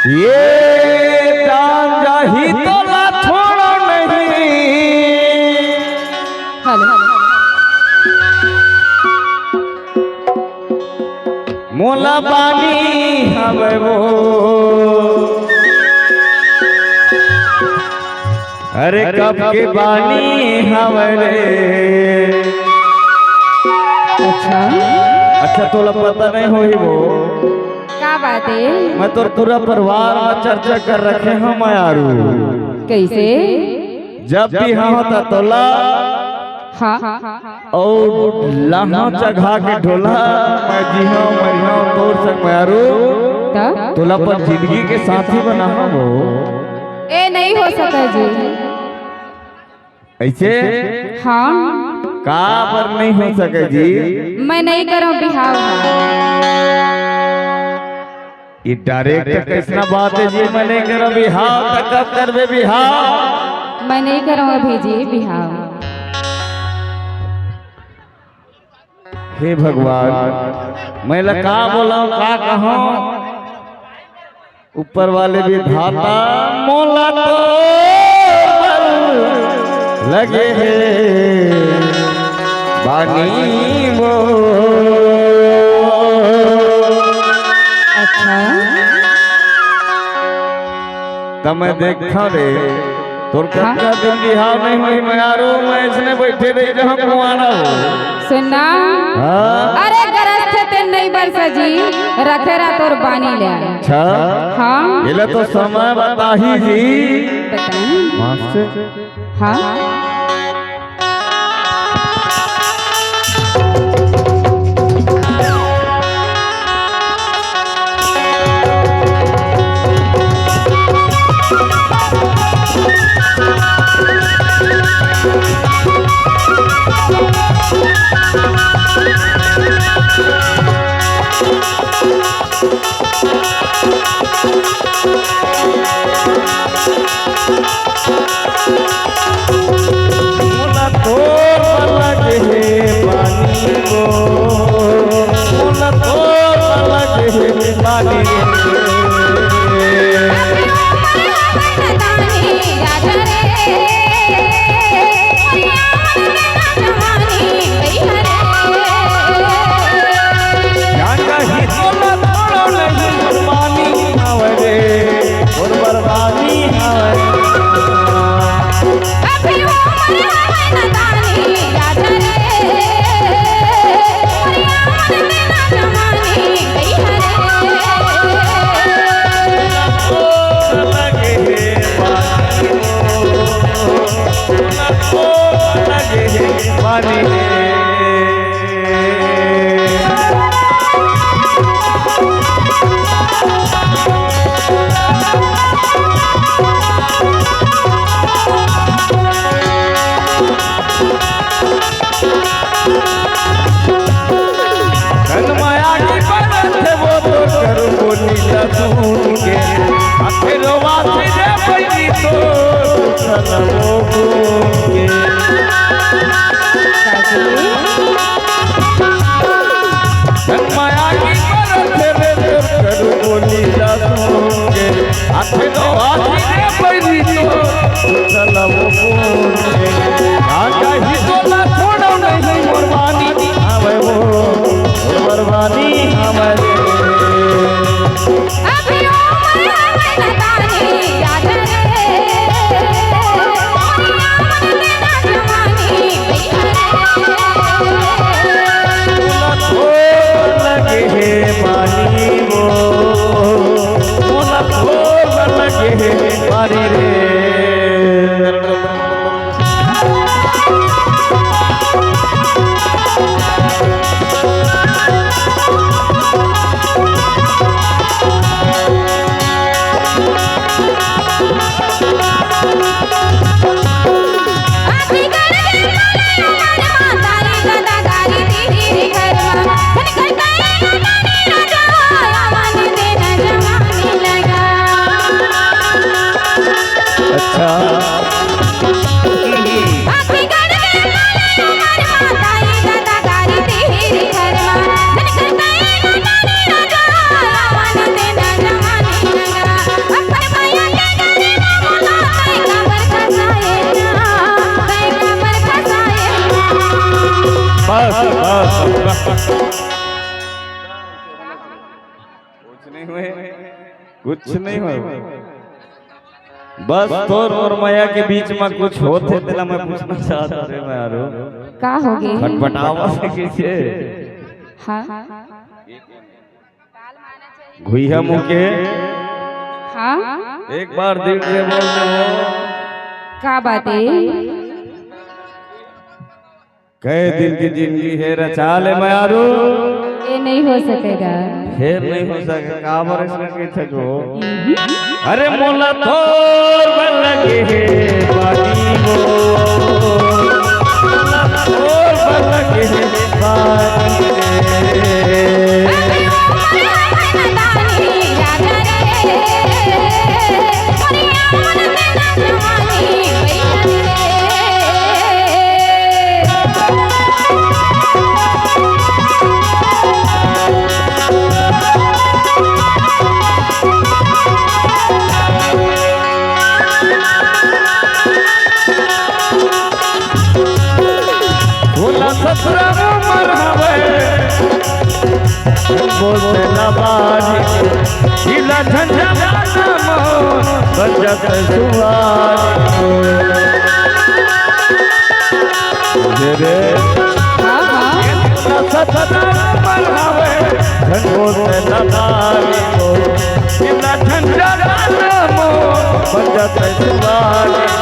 ये डांगा ही तोला छोड़ो नहीं। मोला बानी हवे वो, अरे कब के बानी हवे रे। अच्छा तोला पता नहीं होई वो क्या बात है? मैं तो पूरा परिवार में चर्चा कर रखे हम यारू। कैसे? जब भी हाँ होता तोला और लहा चढ़ा के ढोला मैं जी हाँ मरिया तोर संग यारू तोला पर जिंदगी के साथी बना वो। ए नहीं हो सका जी। ऐसे हाँ का पर नहीं हो सके जी। मैं नहीं करूँ बिहाव। ये डायरेक्ट कैसना बात है जी। मैं नहीं करूँ बिहाव तक करवे बिहाव। मैं नहीं करूँ अभी जी बिहाव। हे भगवान मैं लका बोला का कहूँ। ऊपर वाले भी धाता मोला तो लगे है बानी वो। तब मैं देखा रे तोर कच्चा दिन बिहाव नहीं हुई मैं यारो मैं इसने बैठे रही जहाँ कुआना हो सुनना। अरे गरज थे तेन नहीं बरसा जी रखे रहा तोर बानी ले। अच्छा हाँ ये तो समय बता ही जी। बताएं हाँ के माया की परत रे करू बोली जाऊंगे आखे दो आधी रे पड़ी तो चला वो बोले आजा ही तोला छोड़ो नहीं कुर्बानी आवे वो कुर्बानी हमारे अभी उम्र है लतानी याद रे देना जवानी लगे है पानी वो लगे है पानी रे कुछ नहीं हुए बस तोर और माया के बीच में कुछ होते दिला मैं पूछना चाहता रे मैं यारो का हो गई खटपटावा से कैसे हां घुइया मुके हां एक बार दिल से बोल दे का बात है कई दिल की जिंदगी है रचा ले मैं यारो ये नहीं हो सकेगा फिर नहीं हो सकेगा काबर इसने के छजो अरे मोला थोर बन लगे है पानी वो मोला थोर बन लगे है पानी ससुरा मरहबे बोलते नवाजी दिला झंझा नाम बजत सुवारी रे ससुरा मरहबे बोलते नवाजी दिला झंझा नाम बजत सुवारी